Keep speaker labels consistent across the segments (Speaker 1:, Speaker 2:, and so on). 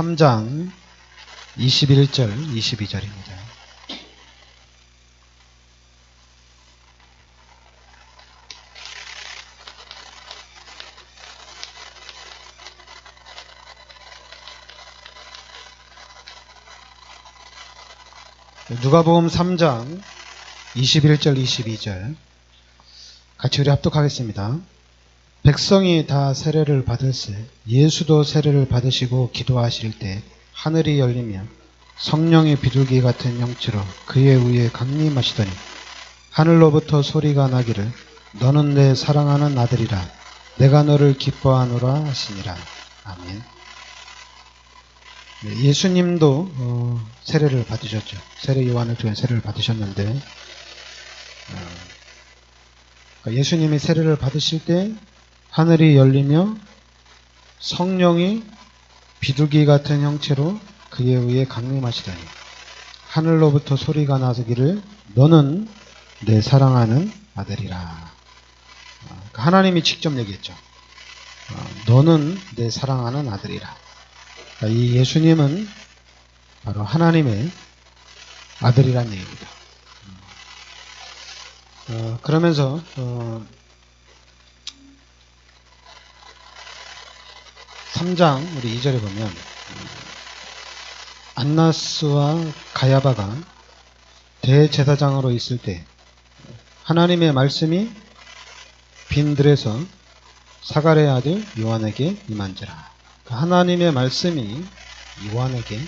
Speaker 1: 3장 21절 22절입니다. 누가복음 3장 21절 22절 같이 우리 합독하겠습니다. 백성이 다 세례를 받을세 예수도 세례를 받으시고 기도하실 때 하늘이 열리며 성령의 비둘기 같은 형체로 그의 위에 강림하시더니 하늘로부터 소리가 나기를 너는 내 사랑하는 아들이라 내가 너를 기뻐하노라 하시니라. 아멘. 네, 예수님도 세례를 받으셨죠. 세례 요한을 통해 세례를 받으셨는데 그러니까 예수님이 세례를 받으실 때 하늘이 열리며 성령이 비둘기 같은 형체로 그에 의해 강림하시더니 하늘로부터 소리가 나서기를 너는 내 사랑하는 아들이라. 그러니까 하나님이 직접 얘기했죠. 너는 내 사랑하는 아들이라. 그러니까 이 예수님은 바로 하나님의 아들이란 얘기입니다. 그러면서 3장 우리 2절에 보면 안나스와 가야바가 대제사장으로 있을 때 하나님의 말씀이 빈들에서 사가랴의 아들 요한에게 임한지라. 하나님의 말씀이 요한에게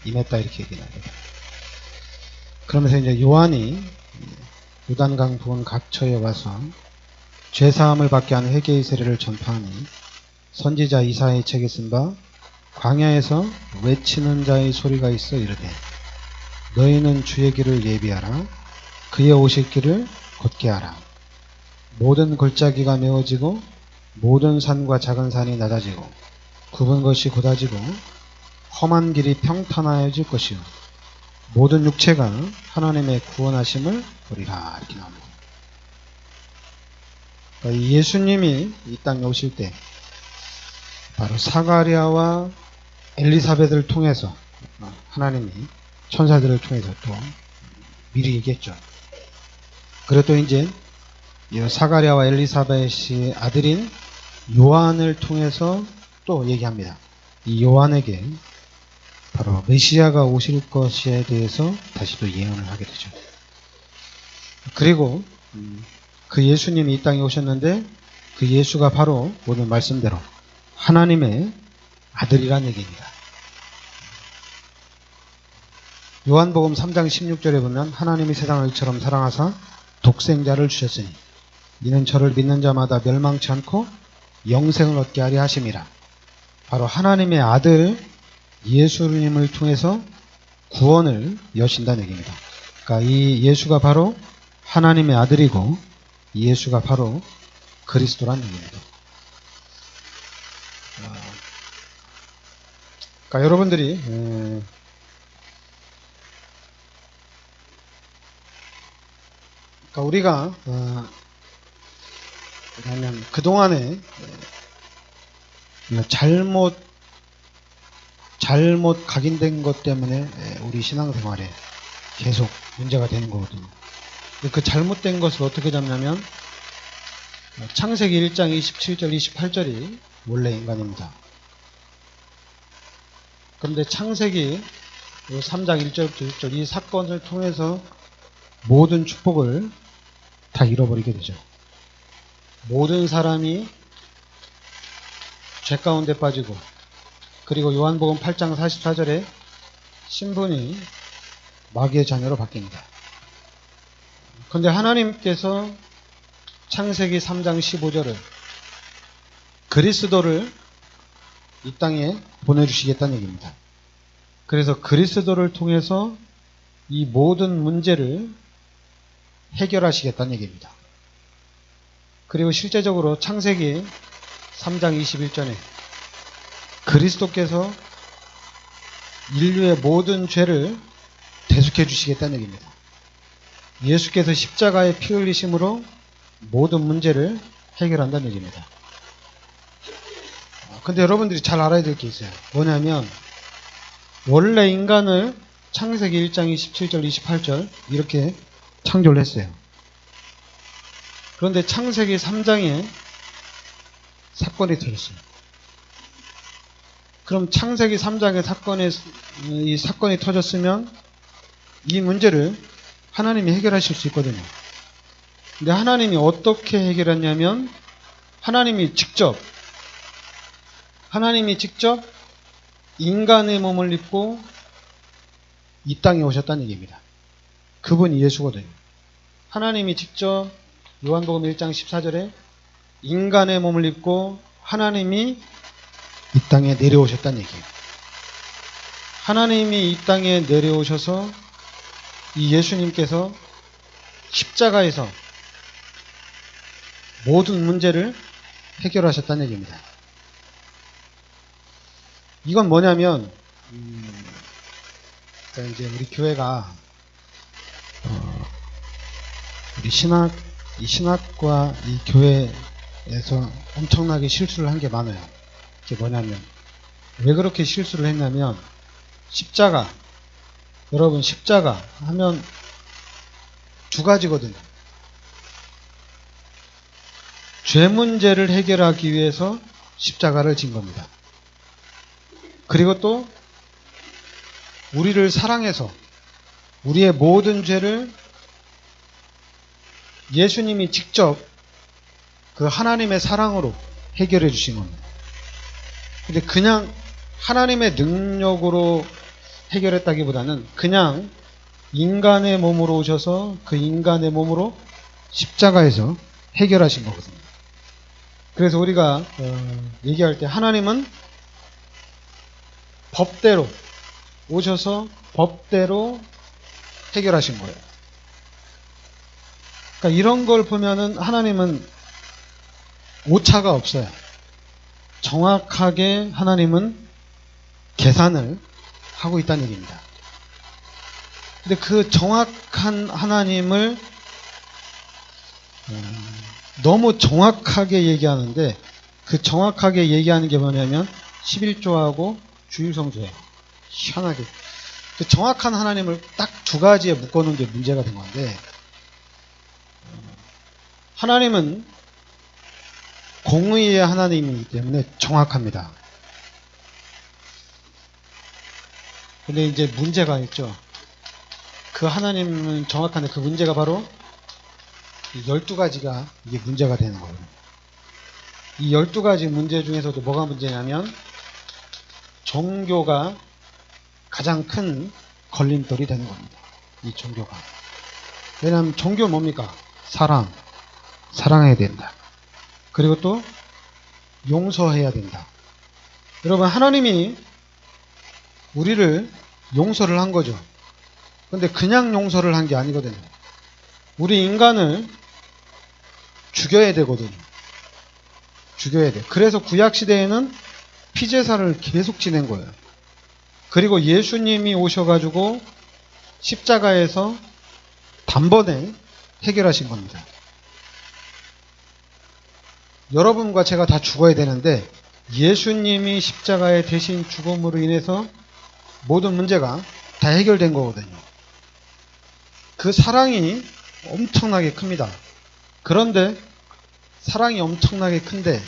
Speaker 1: 임했다 이렇게 얘기합니다. 그러면서 이제 요한이 요단강 부은 각처에 와서 죄사함을 받게 하는 회개의 세례를 전파하니 선지자 이사야의 책에 쓴 바 광야에서 외치는 자의 소리가 있어 이르되 너희는 주의 길을 예비하라 그의 오실 길을 곧게 하라. 모든 골짜기가 메워지고 모든 산과 작은 산이 낮아지고 굽은 것이 곧아지고 험한 길이 평탄하여질 것이요 모든 육체가 하나님의 구원하심을 보리라 이렇게 나옵니다. 그러니까 예수님이 이 땅에 오실 때 바로 사가랴와 엘리사벳을 통해서 하나님이 천사들을 통해서 또 미리 얘기했죠. 그리고 또 이제 사가랴와 엘리사벳의 아들인 요한을 통해서 또 얘기합니다. 이 요한에게 바로 메시아가 오실 것에 대해서 다시 또 예언을 하게 되죠. 그리고 그 예수님이 이 땅에 오셨는데 그 예수가 바로 오늘 말씀대로 하나님의 아들이란 얘기입니다. 요한복음 3장 16절에 보면 하나님이 세상을 이처럼 사랑하사 독생자를 주셨으니 이는 저를 믿는 자마다 멸망치 않고 영생을 얻게 하려 하심이라. 바로 하나님의 아들 예수님을 통해서 구원을 여신다는 얘기입니다. 그러니까 이 예수가 바로 하나님의 아들이고 이 예수가 바로 그리스도란 얘기입니다. 그러니까 여러분들이 그러니까 우리가 왜냐하면 그동안에 잘못 각인된 것 때문에 우리 신앙생활에 계속 문제가 되는 거거든요. 그 잘못된 것을 어떻게 잡냐면 창세기 1장 27절 28절이 원래 인간입니다. 그런데 창세기 3장 1절부터 6절 이 사건을 통해서 모든 축복을 다 잃어버리게 되죠. 모든 사람이 죄 가운데 빠지고 그리고 요한복음 8장 44절에 신분이 마귀의 자녀로 바뀝니다. 그런데 하나님께서 창세기 3장 15절을 그리스도를 이 땅에 보내주시겠다는 얘기입니다. 그래서 그리스도를 통해서 이 모든 문제를 해결하시겠다는 얘기입니다. 그리고 실제적으로 창세기 3장 21절에 그리스도께서 인류의 모든 죄를 대속해 주시겠다는 얘기입니다. 예수께서 십자가에 피 흘리심으로 모든 문제를 해결한다는 얘기입니다. 근데 여러분들이 잘 알아야 될 게 있어요. 뭐냐면 원래 인간을 창세기 1장 27절 28절 이렇게 창조를 했어요. 그런데 창세기 3장에 사건이 터졌어요. 그럼 창세기 3장의 이 사건이 터졌으면 이 문제를 하나님이 해결하실 수 있거든요. 근데 하나님이 어떻게 해결했냐면 하나님이 직접 인간의 몸을 입고 이 땅에 오셨다는 얘기입니다. 그분이 예수거든요. 하나님이 직접 요한복음 1장 14절에 인간의 몸을 입고 하나님이 이 땅에 내려오셨다는 얘기예요. 하나님이 이 땅에 내려오셔서 이 예수님께서 십자가에서 모든 문제를 해결하셨다는 얘기입니다. 이건 뭐냐면 이제 우리 교회가 우리 신학과 이 교회에서 엄청나게 실수를 한 게 많아요. 그게 뭐냐면 왜 그렇게 실수를 했냐면 십자가, 여러분 십자가 하면 두 가지거든요. 죄 문제를 해결하기 위해서 십자가를 진 겁니다. 그리고 또 우리를 사랑해서 우리의 모든 죄를 예수님이 직접 그 하나님의 사랑으로 해결해 주신 겁니다. 근데 그냥 하나님의 능력으로 해결했다기보다는 그냥 인간의 몸으로 오셔서 그 인간의 몸으로 십자가에서 해결하신 거거든요. 그래서 우리가 얘기할 때 하나님은 법대로 오셔서 법대로 해결하신 거예요. 그러니까 이런 걸 보면은 하나님은 오차가 없어요. 정확하게 하나님은 계산을 하고 있다는 얘기입니다. 근데 그 정확한 하나님을 너무 정확하게 얘기하는데 그 정확하게 얘기하는 게 뭐냐면 11조하고 주일성조예요. 희한하게. 그 정확한 하나님을 딱 두 가지에 묶어놓은 게 문제가 된 건데 하나님은 공의의 하나님이기 때문에 정확합니다. 근데 이제 문제가 있죠. 그 하나님은 정확한데 그 문제가 바로 12가지가 이게 문제가 되는 거예요. 이 12가지 문제 중에서도 뭐가 문제냐면 종교가 가장 큰 걸림돌이 되는 겁니다. 이 종교가. 왜냐하면 종교 뭡니까? 사랑해야 된다. 그리고 또 용서해야 된다. 여러분 하나님이 우리를 용서를 한 거죠. 근데 그냥 용서를 한 게 아니거든요. 우리 인간을 죽여야 되거든요. 죽여야 돼. 그래서 구약시대에는 피제사를 계속 지낸 거예요. 그리고 예수님이 오셔가지고 십자가에서 단번에 해결하신 겁니다. 여러분과 제가 다 죽어야 되는데 예수님이 십자가에 대신 죽음으로 인해서 모든 문제가 다 해결된 거거든요. 그 사랑이 엄청나게 큽니다. 그런데 사랑이 엄청나게 큰데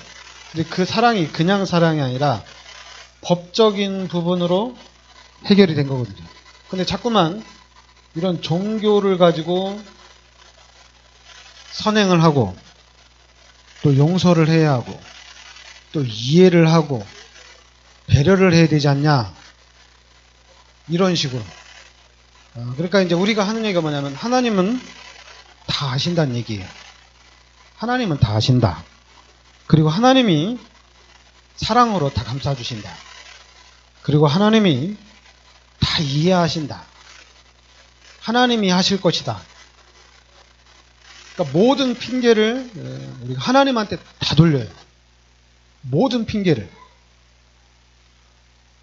Speaker 1: 그 사랑이 그냥 사랑이 아니라 법적인 부분으로 해결이 된 거거든요. 근데 자꾸만 이런 종교를 가지고 선행을 하고 또 용서를 해야 하고 또 이해를 하고 배려를 해야 되지 않냐 이런 식으로. 그러니까 이제 우리가 하는 얘기가 뭐냐면 하나님은 다 아신다는 얘기예요. 하나님은 다 아신다. 그리고 하나님이 사랑으로 다 감싸주신다. 그리고 하나님이 다 이해하신다. 하나님이 하실 것이다. 그러니까 모든 핑계를 우리가 하나님한테 다 돌려요. 모든 핑계를.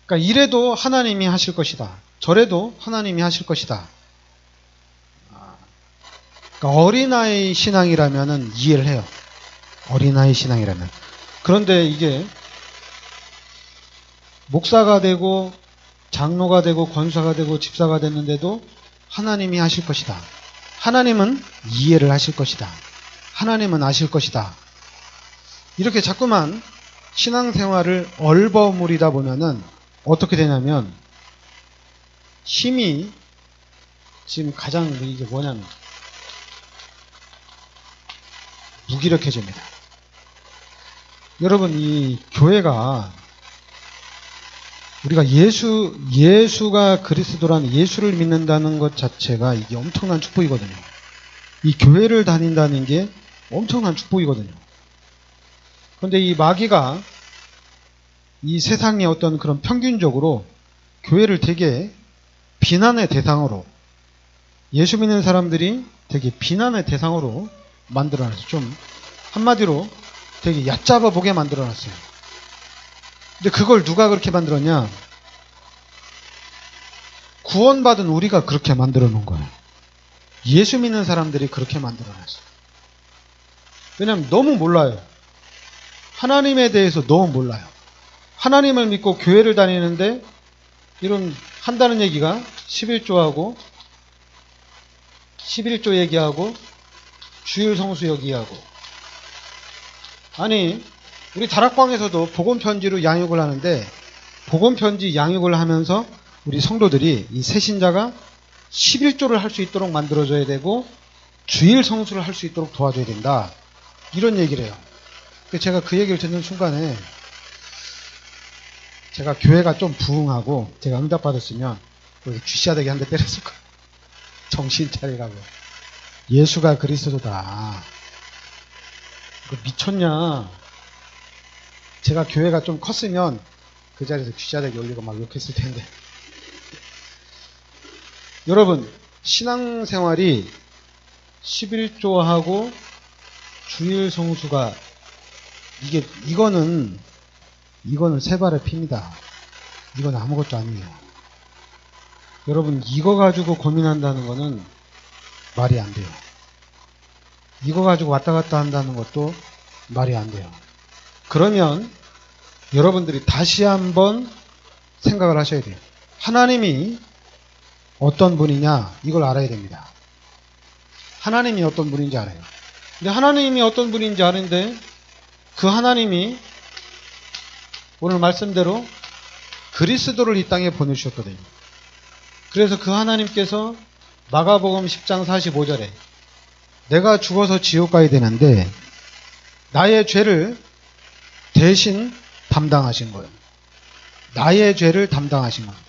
Speaker 1: 그러니까 이래도 하나님이 하실 것이다. 저래도 하나님이 하실 것이다. 그러니까 어린아이 신앙이라면 이해를 해요. 어린아이 신앙이라면. 그런데 이게 목사가 되고 장로가 되고 권사가 되고 집사가 됐는데도 하나님이 하실 것이다. 하나님은 이해를 하실 것이다. 하나님은 아실 것이다. 이렇게 자꾸만 신앙생활을 얼버무리다 보면은 어떻게 되냐면 힘이 지금 가장 이게 뭐냐면 무기력해집니다. 여러분, 이 교회가 우리가 예수가 그리스도라는 예수를 믿는다는 것 자체가 이게 엄청난 축복이거든요. 이 교회를 다닌다는 게 엄청난 축복이거든요. 그런데 이 마귀가 이 세상의 어떤 그런 평균적으로 교회를 되게 비난의 대상으로, 예수 믿는 사람들이 되게 비난의 대상으로 만들어놨어요. 좀 한마디로 되게 얕잡아 보게 만들어놨어요. 근데 그걸 누가 그렇게 만들었냐? 구원받은 우리가 그렇게 만들어 놓은 거예요. 예수 믿는 사람들이 그렇게 만들어 놨어요. 왜냐하면 너무 몰라요. 하나님에 대해서 너무 몰라요. 하나님을 믿고 교회를 다니는데 이런 한다는 얘기가 11조하고 11조 얘기하고 주일 성수 얘기하고, 아니 우리 다락방에서도 복음편지로 양육을 하는데 복음편지 양육을 하면서 우리 성도들이 이 새신자가 11조를 할 수 있도록 만들어줘야 되고 주일 성수를 할 수 있도록 도와줘야 된다. 이런 얘기를 해요. 제가 그 얘기를 듣는 순간에 제가 교회가 좀 부흥하고 제가 응답받았으면 쥐샤대기 한 대 때렸을 거예요. 정신 차리라고. 예수가 그리스도다. 미쳤냐. 제가 교회가 좀 컸으면 그 자리에서 쥐샤대기 올리고 막 욕했을 텐데. 여러분, 신앙생활이 11조하고 주일 성수가 이거는 세 발의 피입니다. 이건 아무것도 아니에요. 여러분, 이거 가지고 고민한다는 거는 말이 안 돼요. 이거 가지고 왔다 갔다 한다는 것도 말이 안 돼요. 그러면 여러분들이 다시 한번 생각을 하셔야 돼요. 하나님이 어떤 분이냐, 이걸 알아야 됩니다. 하나님이 어떤 분인지 알아요. 근데 하나님이 어떤 분인지 아는데 그 하나님이 오늘 말씀대로 그리스도를 이 땅에 보내주셨거든요. 그래서 그 하나님께서 마가복음 10장 45절에 내가 죽어서 지옥 가야 되는데 나의 죄를 대신 담당하신 거예요. 나의 죄를 담당하신 겁니다.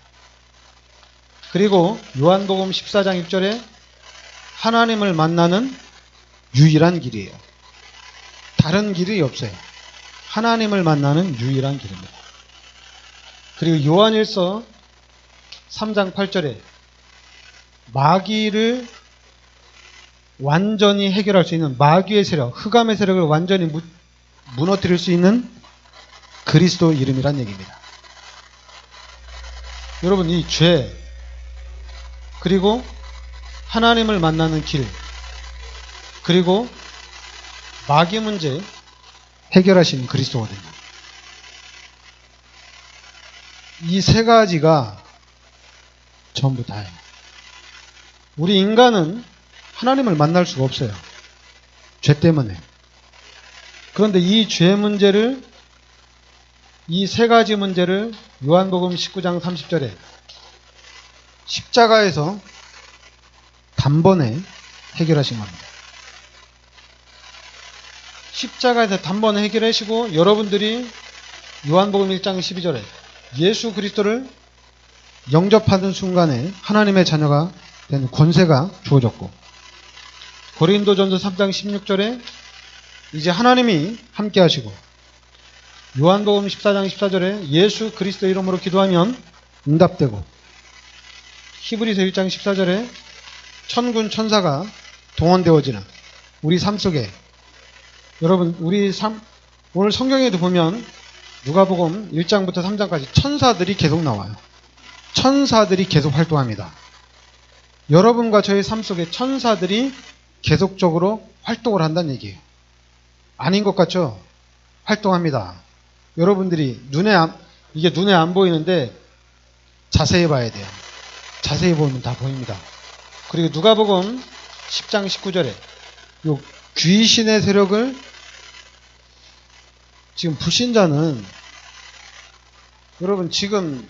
Speaker 1: 그리고 요한복음 14장 6절에 하나님을 만나는 유일한 길이에요. 다른 길이 없어요. 하나님을 만나는 유일한 길입니다. 그리고 요한일서 3장 8절에 마귀를 완전히 해결할 수 있는, 마귀의 세력, 흑암의 세력을 완전히 무너뜨릴 수 있는 그리스도 이름이란 얘기입니다. 여러분, 이 죄, 그리고 하나님을 만나는 길, 그리고 마귀 문제 해결하신 그리스도거든요. 이 세 가지가 전부 다예요. 우리 인간은 하나님을 만날 수가 없어요. 죄 때문에. 그런데 이 죄 문제를, 이 세 가지 문제를 요한복음 19장 30절에 십자가에서 단번에 해결하신 겁니다. 십자가에서 단번에 해결하시고, 여러분들이 요한복음 1장 12절에 예수 그리스도를 영접하는 순간에 하나님의 자녀가 된 권세가 주어졌고, 고린도전서 3장 16절에 이제 하나님이 함께 하시고, 요한복음 14장 14절에 예수 그리스도 이름으로 기도하면 응답되고, 히브리서 1장 14절에 천군 천사가 동원되어지는 우리 삶 속에, 여러분 우리 삶, 오늘 성경에도 보면 누가복음 1장부터 3장까지 천사들이 계속 나와요. 천사들이 계속 활동합니다. 여러분과 저의 삶 속에 천사들이 계속적으로 활동을 한다는 얘기예요. 아닌 것 같죠? 활동합니다. 여러분들이 이게 눈에 안 보이는데 자세히 봐야 돼요. 자세히 보면 다 보입니다. 그리고 누가복음 10장 19절에 요 귀신의 세력을 지금 불신자는 여러분 지금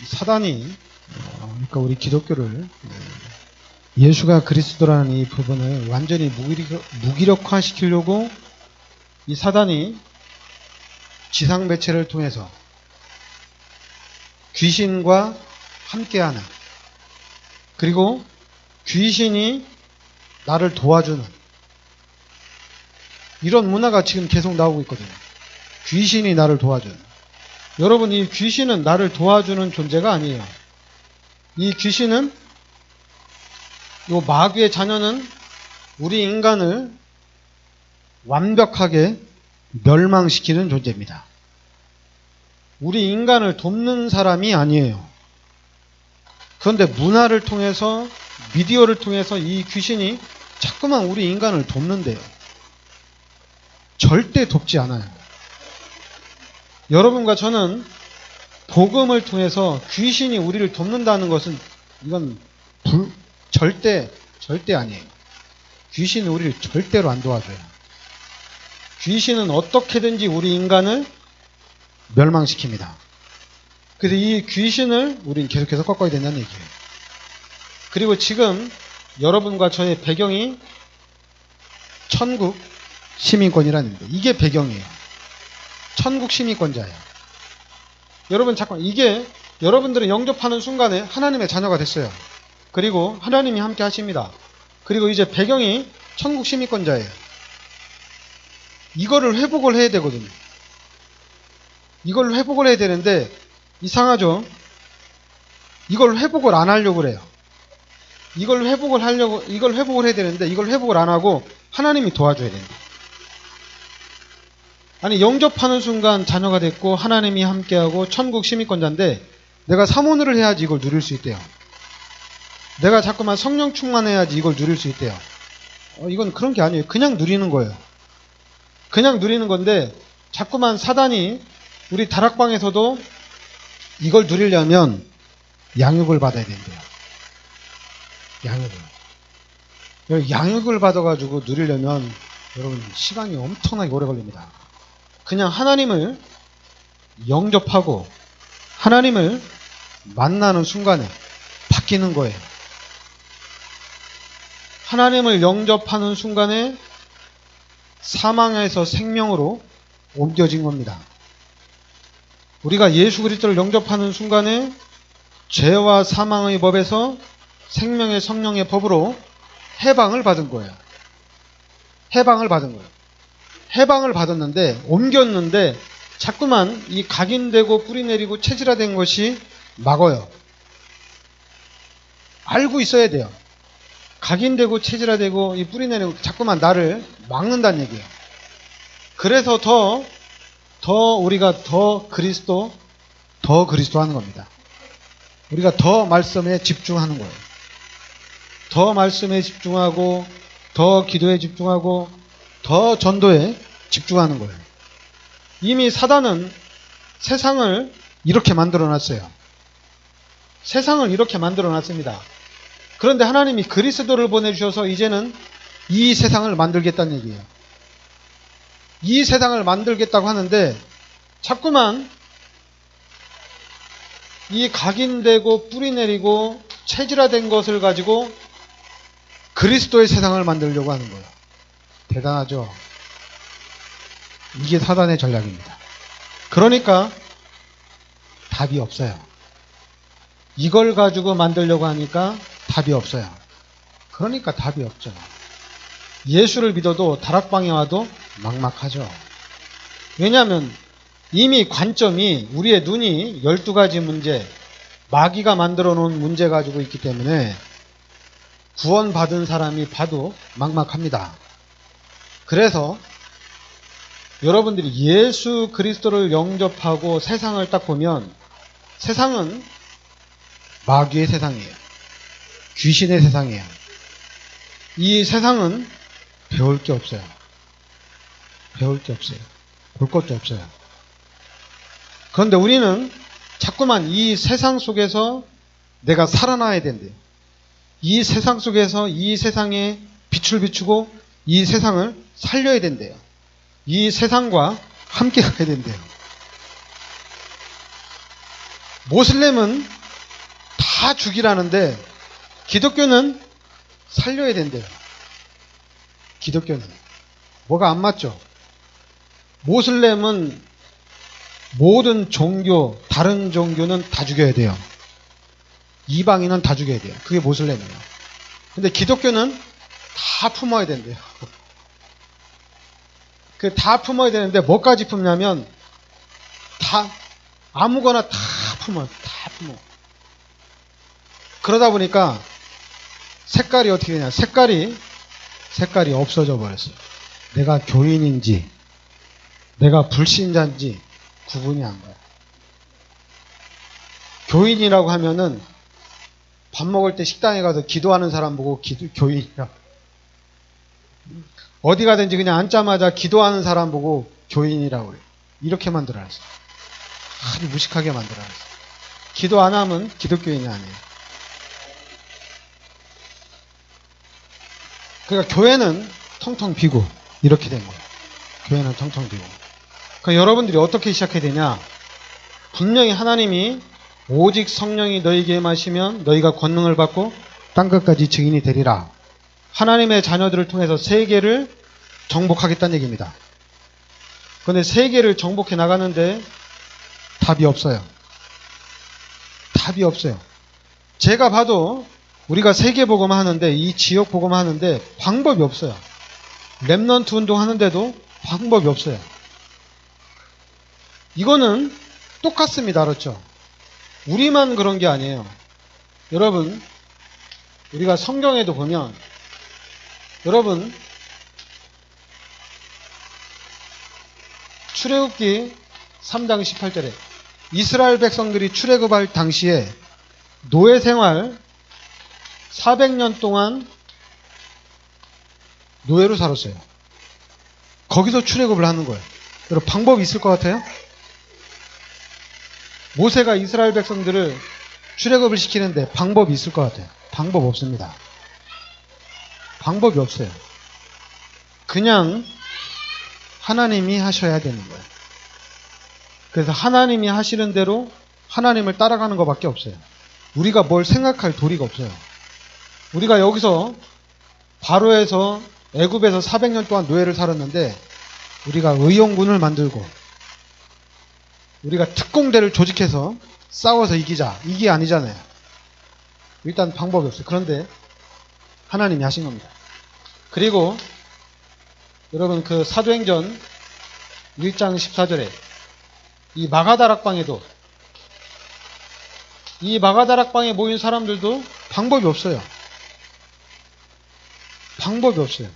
Speaker 1: 사단이 그러니까 우리 기독교를 예수가 그리스도라는 이 부분을 완전히 무기력화시키려고 이 사단이 지상 매체를 통해서 귀신과 함께하는, 그리고 귀신이 나를 도와주는 이런 문화가 지금 계속 나오고 있거든요. 귀신이 나를 도와주는. 여러분, 이 귀신은 나를 도와주는 존재가 아니에요. 이 귀신은, 이 마귀의 자녀는 우리 인간을 완벽하게 멸망시키는 존재입니다. 우리 인간을 돕는 사람이 아니에요. 그런데 문화를 통해서, 미디어를 통해서 이 귀신이 자꾸만 우리 인간을 돕는데요. 절대 돕지 않아요. 여러분과 저는 복음을 통해서 귀신이 우리를 돕는다는 것은 이건 절대 아니에요. 귀신은 우리를 절대로 안 도와줘요. 귀신은 어떻게든지 우리 인간을 멸망시킵니다. 그래서 이 귀신을 우리는 계속해서 꺾어야 된다는 얘기예요. 그리고 지금 여러분과 저의 배경이 천국 시민권이라는 겁니다. 이게 배경이에요. 천국 시민권자예요. 여러분 잠깐, 이게 여러분들은 영접하는 순간에 하나님의 자녀가 됐어요. 그리고 하나님이 함께 하십니다. 그리고 이제 배경이 천국 시민권자예요. 이거를 회복을 해야 되거든요. 이걸 회복을 해야 되는데 이상하죠? 이걸 회복을 안 하려고 그래요. 이걸 회복을 해야 되는데 이걸 회복을 안 하고 하나님이 도와줘야 된다. 아니, 영접하는 순간 자녀가 됐고 하나님이 함께하고 천국 시민권자인데 내가 사모를 해야지 이걸 누릴 수 있대요. 내가 자꾸만 성령 충만해야지 이걸 누릴 수 있대요. 이건 그런 게 아니에요. 그냥 누리는 거예요. 그냥 누리는 건데 자꾸만 사단이 우리 다락방에서도 이걸 누리려면 양육을 받아야 된대요. 양육을 받아가지고 누리려면 여러분 시간이 엄청나게 오래 걸립니다. 그냥 하나님을 영접하고 하나님을 만나는 순간에 바뀌는 거예요. 하나님을 영접하는 순간에 사망에서 생명으로 옮겨진 겁니다. 우리가 예수 그리스도를 영접하는 순간에 죄와 사망의 법에서 생명의 성령의 법으로 해방을 받은 거예요. 해방을 받았는데 옮겼는데 자꾸만 이 각인되고 뿌리내리고 체질화된 것이 막어요. 알고 있어야 돼요. 각인되고 체질화되고 이 뿌리내리고 자꾸만 나를 막는다는 얘기예요. 그래서 우리가 더 그리스도 하는 겁니다. 우리가 더 말씀에 집중하는 거예요. 더 말씀에 집중하고 더 기도에 집중하고 더 전도에 집중하는 거예요. 이미 사단은 세상을 이렇게 만들어놨어요. 세상을 이렇게 만들어놨습니다. 그런데 하나님이 그리스도를 보내주셔서 이제는 이 세상을 만들겠다는 얘기예요. 이 세상을 만들겠다고 하는데 자꾸만 이 각인되고 뿌리내리고 체질화된 것을 가지고 그리스도의 세상을 만들려고 하는 거예요. 대단하죠? 이게 사단의 전략입니다. 그러니까 답이 없어요. 이걸 가지고 만들려고 하니까 답이 없어요. 그러니까 답이 없죠. 예수를 믿어도 다락방에 와도 막막하죠. 왜냐하면 이미 관점이, 우리의 눈이 12가지 문제, 마귀가 만들어 놓은 문제 가지고 있기 때문에 구원받은 사람이 봐도 막막합니다. 그래서 여러분들이 예수 그리스도를 영접하고 세상을 딱 보면 세상은 마귀의 세상이에요. 귀신의 세상이에요. 이 세상은 배울 게 없어요. 볼 것도 없어요. 그런데 우리는 자꾸만 이 세상 속에서 내가 살아나야 된대요. 이 세상 속에서 이 세상에 빛을 비추고 이 세상을 살려야 된대요. 이 세상과 함께 가야 된대요. 모슬렘은 다 죽이라는데 기독교는 살려야 된대요. 기독교는. 뭐가 안 맞죠? 모슬렘은 모든 종교, 다른 종교는 다 죽여야 돼요. 이방인은 다 죽여야 돼요. 그게 모슬렘이에요. 근데 기독교는 다 품어야 된대요. 그 다 품어야 되는데 뭐까지 품냐면 다 아무거나 다 품어요. 다 품어. 그러다 보니까 색깔이 어떻게 되냐? 색깔이 없어져 버렸어요. 내가 교인인지 내가 불신자인지 구분이 안 가요. 교인이라고 하면은 밥 먹을 때 식당에 가서 기도하는 사람 보고 교인이야. 어디 가든지 그냥 앉자마자 기도하는 사람 보고 교인이라고 그래요. 이렇게 만들어놨어요. 아주 무식하게 만들어놨어요. 기도 안 하면 기독교인이 아니에요. 그러니까 교회는 텅텅 비고 이렇게 된 거예요. 교회는 텅텅 비고. 그러니까 여러분들이 어떻게 시작해야 되냐? 분명히 하나님이 오직 성령이 너희에게 임하시면 너희가 권능을 받고 땅끝까지 증인이 되리라. 하나님의 자녀들을 통해서 세계를 정복하겠다는 얘기입니다. 그런데 세계를 정복해 나가는데 답이 없어요. 답이 없어요. 제가 봐도 우리가 세계복음 하는데 이 지역복음 하는데 방법이 없어요. 렘넌트 운동 하는데도 방법이 없어요. 이거는 똑같습니다. 알았죠? 우리만 그런 게 아니에요. 여러분, 우리가 성경에도 보면 여러분 출애굽기 3장 18절에 이스라엘 백성들이 출애굽할 당시에 노예 생활 400년 동안 노예로 살았어요. 거기서 출애굽을 하는 거예요. 여러분 방법이 있을 것 같아요? 모세가 이스라엘 백성들을 출애굽을 시키는데 방법이 있을 것 같아요. 방법 없습니다. 방법이 없어요. 그냥 하나님이 하셔야 되는 거예요. 그래서 하나님이 하시는 대로 하나님을 따라가는 것밖에 없어요. 우리가 뭘 생각할 도리가 없어요. 우리가 여기서 바로에서 애굽에서 400년 동안 노예를 살았는데 우리가 의용군을 만들고 우리가 특공대를 조직해서 싸워서 이기자. 이게 아니잖아요. 일단 방법이 없어요. 그런데 하나님이 하신 겁니다. 그리고 여러분 그 사도행전 1장 14절에 이 마가다락방에도 이 마가다락방에 모인 사람들도 방법이 없어요. 방법이 없어요.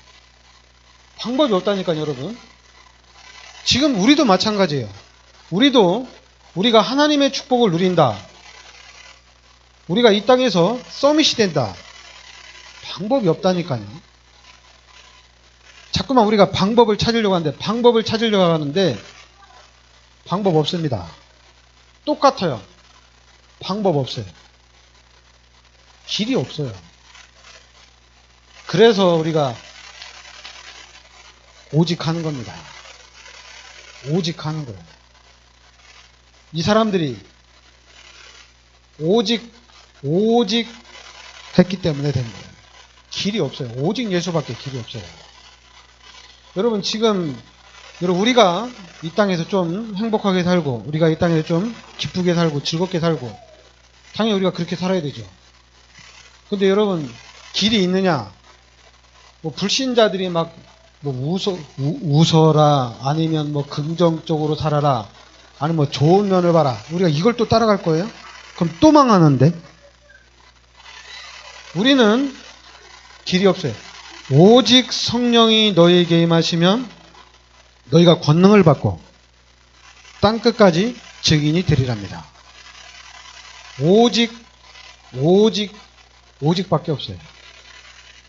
Speaker 1: 방법이 없다니까요, 여러분. 지금 우리도 마찬가지예요. 우리가 하나님의 축복을 누린다. 우리가 이 땅에서 서밋이 된다. 방법이 없다니까요. 자꾸만 우리가 방법을 찾으려고 하는데 방법 없습니다. 똑같아요. 방법 없어요. 길이 없어요. 그래서 우리가 오직 하는 겁니다. 오직 하는 거예요. 이 사람들이 오직 했기 때문에 된 거예요. 길이 없어요. 오직 예수밖에 길이 없어요. 여러분 지금 우리가 이 땅에서 좀 행복하게 살고 우리가 이 땅에서 좀 기쁘게 살고 즐겁게 살고 당연히 우리가 그렇게 살아야 되죠. 근데 여러분 길이 있느냐? 뭐 불신자들이 막 뭐 웃어라 아니면 뭐 긍정적으로 살아라 아니면 뭐 좋은 면을 봐라. 우리가 이걸 또 따라갈 거예요? 그럼 또 망하는데? 우리는 길이 없어요. 오직 성령이 너희에게 임하시면 너희가 권능을 받고 땅끝까지 증인이 되리랍니다. 오직밖에 없어요.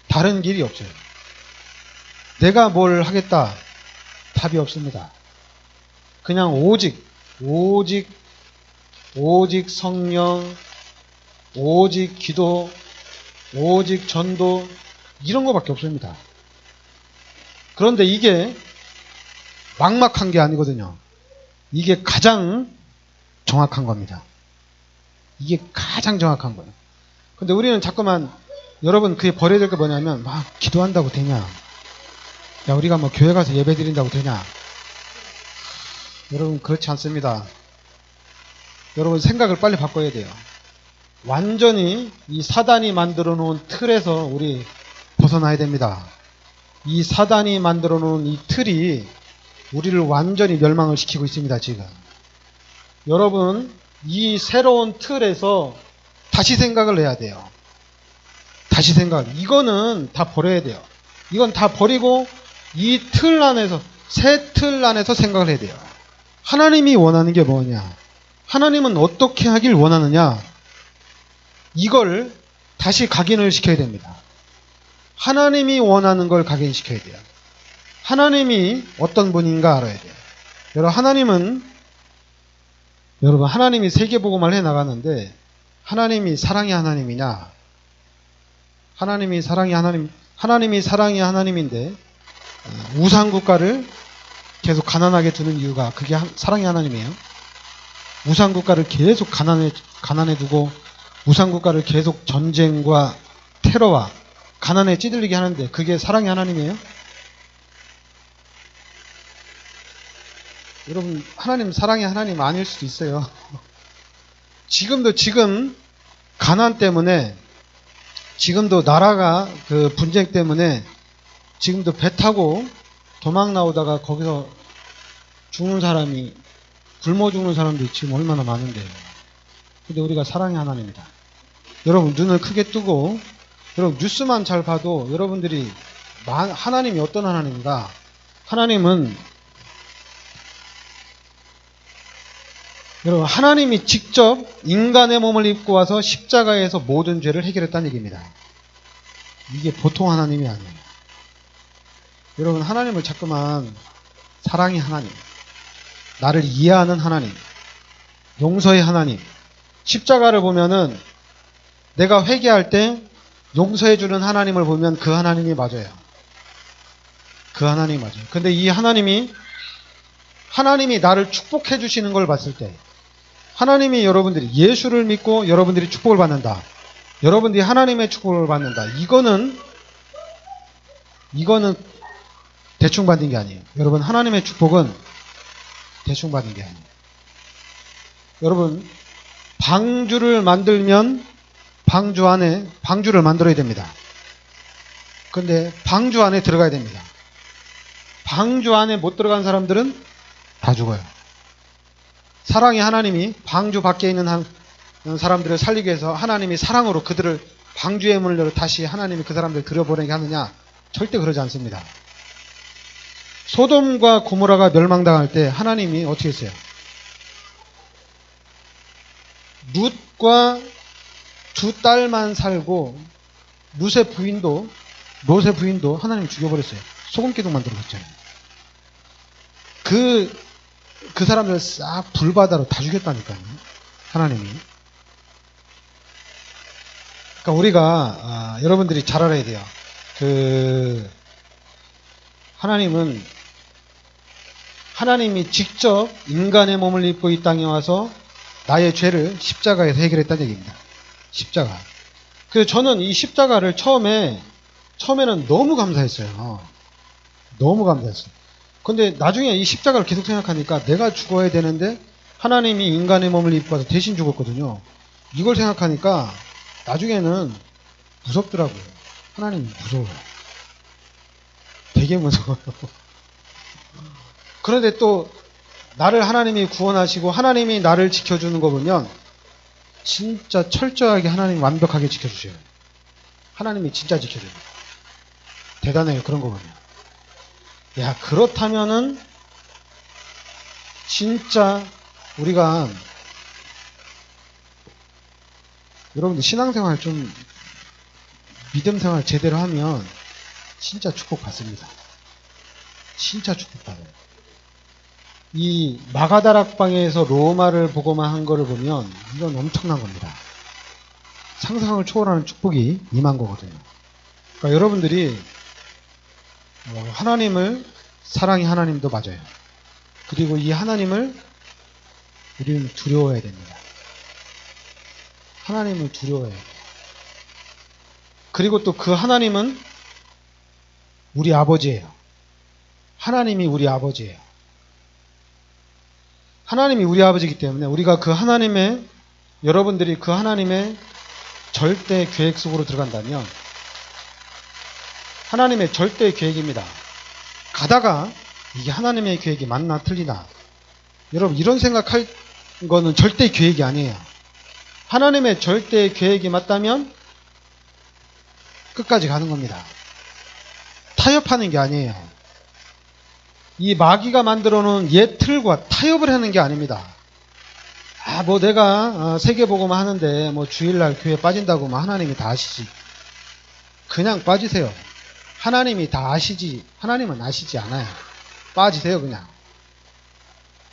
Speaker 1: 다른 길이 없어요. 내가 뭘 하겠다. 답이 없습니다. 그냥 오직 오직 성령, 오직 기도, 오직 전도, 이런 거밖에 없습니다. 그런데 이게 막막한 게 아니거든요. 이게 가장 정확한 겁니다. 이게 가장 정확한 거예요. 근데 우리는 자꾸만, 여러분, 그게 버려야 될 게 뭐냐면, 막 기도한다고 되냐? 야, 우리가 뭐 교회 가서 예배 드린다고 되냐? 여러분, 그렇지 않습니다. 여러분, 생각을 빨리 바꿔야 돼요. 완전히 이 사단이 만들어 놓은 틀에서 우리 벗어나야 됩니다. 이 사단이 만들어 놓은 이 틀이 우리를 완전히 멸망을 시키고 있습니다, 지금. 여러분, 이 새로운 틀에서 다시 생각을 해야 돼요. 다시 생각. 이거는 다 버려야 돼요. 이건 다 버리고 이 틀 안에서, 새 틀 안에서 생각을 해야 돼요. 하나님이 원하는 게 뭐냐? 하나님은 어떻게 하길 원하느냐? 이걸 다시 각인을 시켜야 됩니다. 하나님이 원하는 걸 각인시켜야 돼요. 하나님이 어떤 분인가 알아야 돼요. 여러분, 하나님이 세계복음을 해나가는데, 하나님이 사랑의 하나님이냐? 하나님이 사랑의 하나님인데, 우상국가를 계속 가난하게 두는 이유가 그게 사랑의 하나님이에요. 우상국가를 계속 가난해 두고, 우상국가를 계속 전쟁과 테러와 가난에 찌들리게 하는데, 그게 사랑의 하나님이에요? 여러분, 하나님 사랑의 하나님 아닐 수도 있어요. 지금 가난 때문에, 지금도 나라가 그 분쟁 때문에 지금도 배 타고 도망 나오다가 거기서 죽는 사람이, 굶어 죽는 사람들이 지금 얼마나 많은데요. 근데 우리가 사랑의 하나님이다. 여러분, 눈을 크게 뜨고, 여러분, 뉴스만 잘 봐도 여러분들이 하나님이 어떤 하나님인가? 여러분, 하나님이 직접 인간의 몸을 입고 와서 십자가에서 모든 죄를 해결했다는 얘기입니다. 이게 보통 하나님이 아니에요. 여러분, 하나님을 자꾸만 사랑의 하나님, 나를 이해하는 하나님, 용서의 하나님, 십자가를 보면은 내가 회개할 때 용서해주는 하나님을 보면 그 하나님이 맞아요. 그 하나님이 맞아요. 근데 이 하나님이 나를 축복해 주시는 걸 봤을 때, 하나님이 여러분들이 예수를 믿고 여러분들이 축복을 받는다. 여러분들이 하나님의 축복을 받는다. 이거는 대충 받는 게 아니에요. 여러분, 하나님의 축복은 대충 받는 게 아니에요. 여러분, 방주를 만들면 방주 안에 방주를 만들어야 됩니다. 근데 방주 안에 들어가야 됩니다. 방주 안에 못 들어간 사람들은 다 죽어요. 사랑의 하나님이 방주 밖에 있는 사람들을 살리기 위해서 하나님이 사랑으로 그들을 방주의 문을 열어 다시 하나님이 그 사람들을 들여보내게 하느냐? 절대 그러지 않습니다. 소돔과 고모라가 멸망당할 때 하나님이 어떻게 했어요? 룻과 두 딸만 살고 룻의 부인도 하나님이 죽여버렸어요. 소금기둥 만들어줬잖아요. 그 사람들 싹 불바다로 다 죽였다니까요. 하나님이. 그러니까 우리가 여러분들이 잘 알아야 돼요. 하나님이 직접 인간의 몸을 입고 이 땅에 와서 나의 죄를 십자가에서 해결했다는 얘기입니다. 십자가. 그래서 저는 이 십자가를 처음에는 너무 감사했어요. 너무 감사했어요. 근데 나중에 이 십자가를 계속 생각하니까 내가 죽어야 되는데 하나님이 인간의 몸을 입고 와서 대신 죽었거든요. 이걸 생각하니까 나중에는 무섭더라고요. 하나님이 무서워요. 되게 무서워요. 그런데 또 나를 하나님이 구원하시고 하나님이 나를 지켜주는 거 보면 진짜 철저하게 하나님이 완벽하게 지켜주셔요. 하나님이 진짜 지켜줘요. 대단해요. 그런 거 보면. 야, 그렇다면은 진짜 우리가 여러분들 신앙생활 좀 믿음생활 제대로 하면 진짜 축복받습니다. 진짜 축복받아요. 이 마가다락방에서 로마를 보고만 한 거를 보면 이건 엄청난 겁니다. 상상을 초월하는 축복이 임한 거거든요. 그러니까 여러분들이 하나님을, 사랑이 하나님도 맞아요. 그리고 이 하나님을 우리는 두려워해야 됩니다. 하나님을 두려워해야 돼요. 그리고 또 그 하나님은 우리 아버지예요. 하나님이 우리 아버지예요. 하나님이 우리 아버지이기 때문에 우리가 그 하나님의, 여러분들이 그 하나님의 절대 계획 속으로 들어간다면 하나님의 절대 계획입니다. 가다가 이게 하나님의 계획이 맞나 틀리나, 여러분 이런 생각할 거는 절대 계획이 아니에요. 하나님의 절대 계획이 맞다면 끝까지 가는 겁니다. 타협하는 게 아니에요. 이 마귀가 만들어 놓은 옛 틀과 타협을 하는 게 아닙니다. 내가 세계복음 하는데 주일날 교회 빠진다고 하나님이 다 아시지. 그냥 빠지세요. 하나님이 다 아시지. 하나님은 아시지 않아요. 빠지세요 그냥.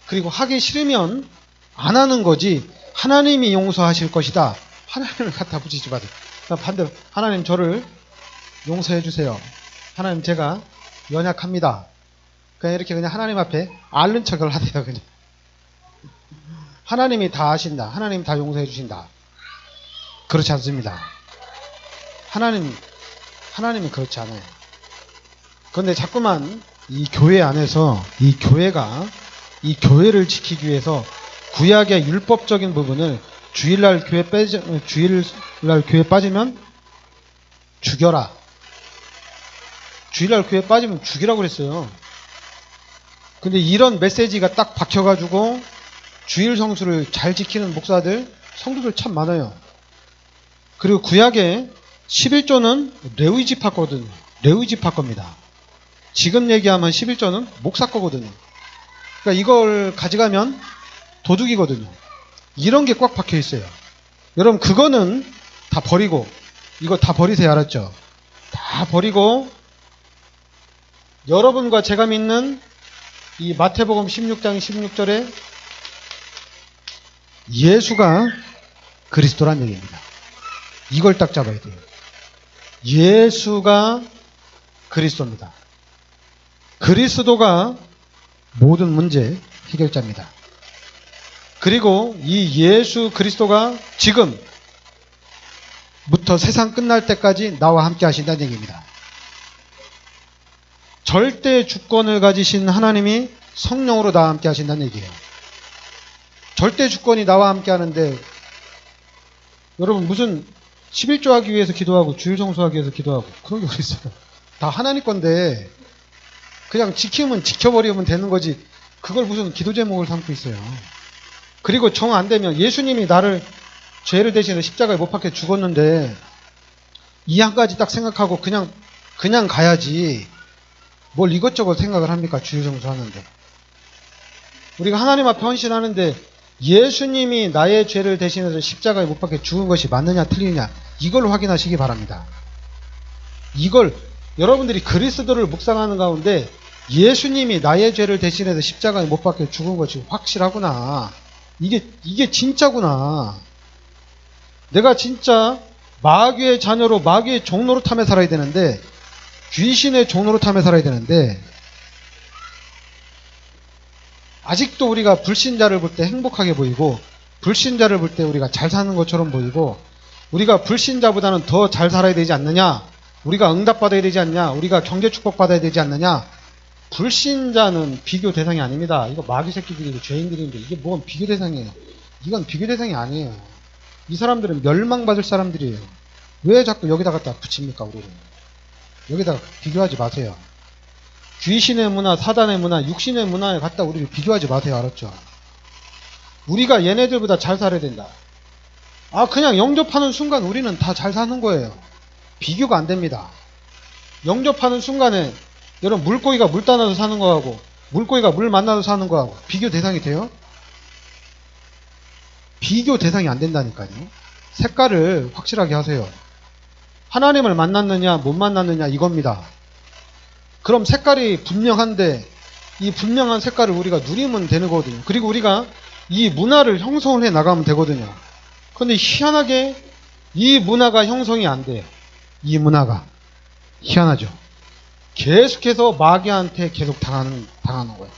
Speaker 1: 그리고 하기 싫으면 안 하는 거지, 하나님이 용서하실 것이다, 하나님을 갖다 붙이지 마세요. 반대로 하나님 저를 용서해 주세요. 하나님 제가 연약합니다. 이렇게 그냥 하나님 앞에 앓는 척을 하세요. 그냥 하나님이 다 아신다, 하나님 다 용서해 주신다. 그렇지 않습니다. 하나님은 그렇지 않아요. 그런데 자꾸만 이 교회 안에서 이 교회를 지키기 위해서 구약의 율법적인 부분을 주일날 교회 빠지면 죽여라. 주일날 교회 빠지면 죽이라고 그랬어요. 근데 이런 메시지가 딱 박혀가지고 주일 성수를 잘 지키는 목사들, 성도들 참 많아요. 그리고 구약의 11조는 레위 지파 거거든요. 레위 지파 겁니다. 지금 얘기하면 11조는 목사 거거든요. 그러니까 이걸 가져가면 도둑이거든요. 이런 게 꽉 박혀 있어요. 여러분 그거는 다 버리고, 이거 다 버리세요. 알았죠? 다 버리고 여러분과 제가 믿는 이 마태복음 16장 16절에 예수가 그리스도란 얘기입니다. 이걸 딱 잡아야 돼요. 예수가 그리스도입니다. 그리스도가 모든 문제 해결자입니다. 그리고 이 예수 그리스도가 지금부터 세상 끝날 때까지 나와 함께 하신다는 얘기입니다. 절대 주권을 가지신 하나님이 성령으로 나와 함께 하신다는 얘기예요. 절대 주권이 나와 함께 하는데, 여러분 무슨 11조 하기 위해서 기도하고 주일 성수하기 위해서 기도하고 그런 게 어디 있어요. 다 하나님 건데 그냥 지키면 지켜버리면 되는 거지, 그걸 무슨 기도 제목을 삼고 있어요. 그리고 정 안 되면 예수님이 나를 죄를 대신해 십자가에 못 박혀 죽었는데 이 한 가지 딱 생각하고 그냥 가야지 뭘 이것저것 생각을 합니까? 주일 성수 하는데. 우리가 하나님 앞에 헌신하는데 예수님이 나의 죄를 대신해서 십자가에 못 박혀 죽은 것이 맞느냐 틀리느냐, 이걸 확인하시기 바랍니다. 이걸 여러분들이 그리스도를 묵상하는 가운데 예수님이 나의 죄를 대신해서 십자가에 못 박혀 죽은 것이 확실하구나, 이게 진짜구나, 내가 진짜 마귀의 자녀로 마귀의 종노릇함에 살아야 되는데, 귀신의 종노릇함에 살아야 되는데, 아직도 우리가 불신자를 볼 때 행복하게 보이고 불신자를 볼 때 우리가 잘 사는 것처럼 보이고, 우리가 불신자보다는 더 잘 살아야 되지 않느냐, 우리가 응답받아야 되지 않냐, 우리가 경제 축복받아야 되지 않느냐. 불신자는 비교 대상이 아닙니다. 이거 마귀 새끼들이고 죄인들인데 이게 뭐가 비교 대상이에요. 이건 비교 대상이 아니에요. 이 사람들은 멸망받을 사람들이에요. 왜 자꾸 여기다 갖다 붙입니까? 우리는 여기다가 비교하지 마세요. 귀신의 문화, 사단의 문화, 육신의 문화에 갖다 우리를 비교하지 마세요. 알았죠? 우리가 얘네들보다 잘 살아야 된다. 그냥 영접하는 순간 우리는 다 잘 사는 거예요. 비교가 안 됩니다. 영접하는 순간에 여러분 물고기가 물 따라서 사는 거하고 물고기가 물 만나서 사는 거하고 비교 대상이 돼요? 비교 대상이 안 된다니까요. 색깔을 확실하게 하세요. 하나님을 만났느냐 못 만났느냐 이겁니다. 그럼 색깔이 분명한데 이 분명한 색깔을 우리가 누리면 되는 거거든요. 그리고 우리가 이 문화를 형성을 해 나가면 되거든요. 그런데 희한하게 이 문화가 형성이 안 돼요. 이 문화가. 희한하죠. 계속해서 마귀한테 계속 당하는 거예요.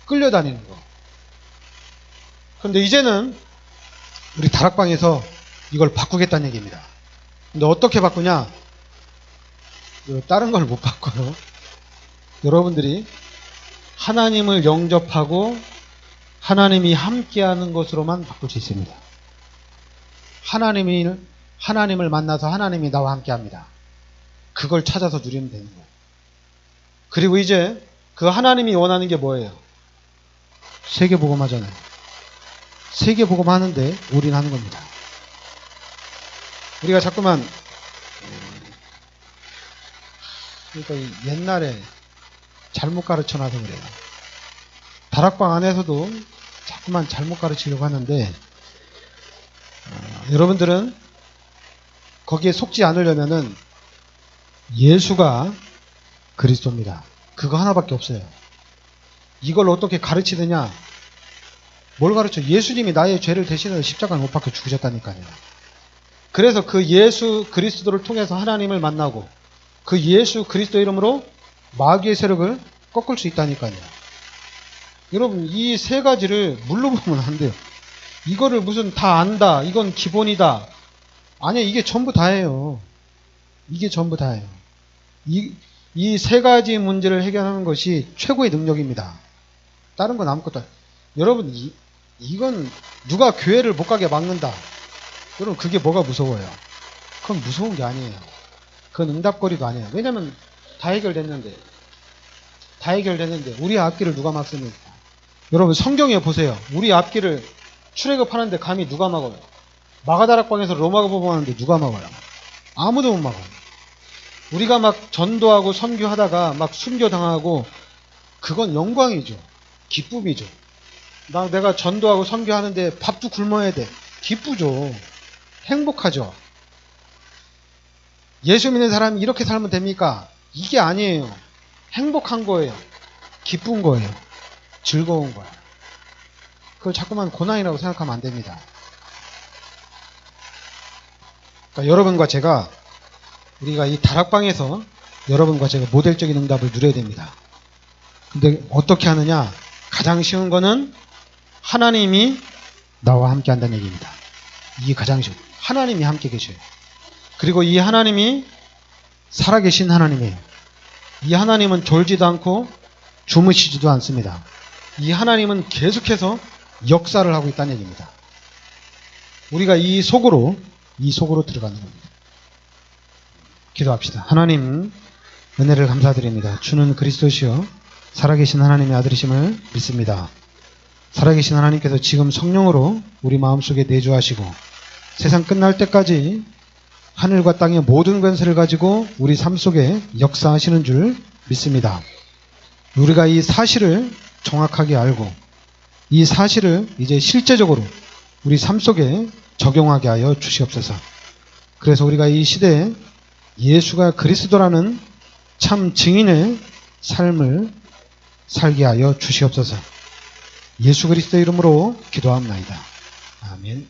Speaker 1: 끌려다니는 거. 그런데 이제는 우리 다락방에서 이걸 바꾸겠다는 얘기입니다. 근데 어떻게 바꾸냐? 다른 걸 못 바꿔요. 여러분들이 하나님을 영접하고 하나님이 함께하는 것으로만 바꿀 수 있습니다. 하나님을 만나서 하나님이 나와 함께합니다. 그걸 찾아서 누리면 되는 거예요. 그리고 이제 그 하나님이 원하는 게 뭐예요? 세계복음 하잖아요. 세계복음 하는데 올인하는 겁니다. 우리가 자꾸만 그러니까 옛날에 잘못 가르쳐놔서 그래요. 다락방 안에서도 자꾸만 잘못 가르치려고 하는데 여러분들은 거기에 속지 않으려면은 예수가 그리스도입니다. 그거 하나밖에 없어요. 이걸 어떻게 가르치느냐? 뭘 가르쳐? 예수님이 나의 죄를 대신해서 십자가에 못 박혀 죽으셨다니까요. 그래서 그 예수 그리스도를 통해서 하나님을 만나고 그 예수 그리스도 이름으로 마귀의 세력을 꺾을 수 있다니까요. 여러분 이 세 가지를 물로 보면 안 돼요. 이거를 무슨 다 안다. 이건 기본이다. 아니야. 이게 전부 다예요. 이게 전부 다예요. 이 세 가지 문제를 해결하는 것이 최고의 능력입니다. 다른 건 아무것도 아니에요. 여러분 이건 누가 교회를 못 가게 막는다. 여러분 그게 뭐가 무서워요? 그건 무서운 게 아니에요. 그건 응답거리도 아니에요. 왜냐면 다 해결됐는데 우리 앞길을 누가 막습니까? 여러분 성경에 보세요. 우리 앞길을 출애굽하는데 감히 누가 막아요? 마가다락방에서 로마복음 하는데 누가 막아요? 아무도 못 막아요. 우리가 막 전도하고 선교하다가 막 순교당하고 그건 영광이죠. 기쁨이죠. 내가 전도하고 선교하는데 밥도 굶어야 돼. 기쁘죠. 행복하죠. 예수 믿는 사람이 이렇게 살면 됩니까? 이게 아니에요. 행복한 거예요. 기쁜 거예요. 즐거운 거예요. 그걸 자꾸만 고난이라고 생각하면 안 됩니다. 그러니까 여러분과 제가 우리가 이 다락방에서 여러분과 제가 모델적인 응답을 누려야 됩니다. 근데 어떻게 하느냐? 가장 쉬운 거는 하나님이 나와 함께 한다는 얘기입니다. 이게 가장 쉬워요. 하나님이 함께 계셔요. 그리고 이 하나님이 살아계신 하나님이에요. 이 하나님은 졸지도 않고 주무시지도 않습니다. 이 하나님은 계속해서 역사를 하고 있다는 얘기입니다. 우리가 이 속으로 들어가는 겁니다. 기도합시다. 하나님 은혜를 감사드립니다. 주는 그리스도시요 살아계신 하나님의 아들이심을 믿습니다. 살아계신 하나님께서 지금 성령으로 우리 마음속에 내주하시고 세상 끝날 때까지 하늘과 땅의 모든 권세를 가지고 우리 삶 속에 역사하시는 줄 믿습니다. 우리가 이 사실을 정확하게 알고 이 사실을 이제 실제적으로 우리 삶 속에 적용하게 하여 주시옵소서. 그래서 우리가 이 시대에 예수가 그리스도라는 참 증인의 삶을 살게 하여 주시옵소서. 예수 그리스도의 이름으로 기도합나이다. 아멘.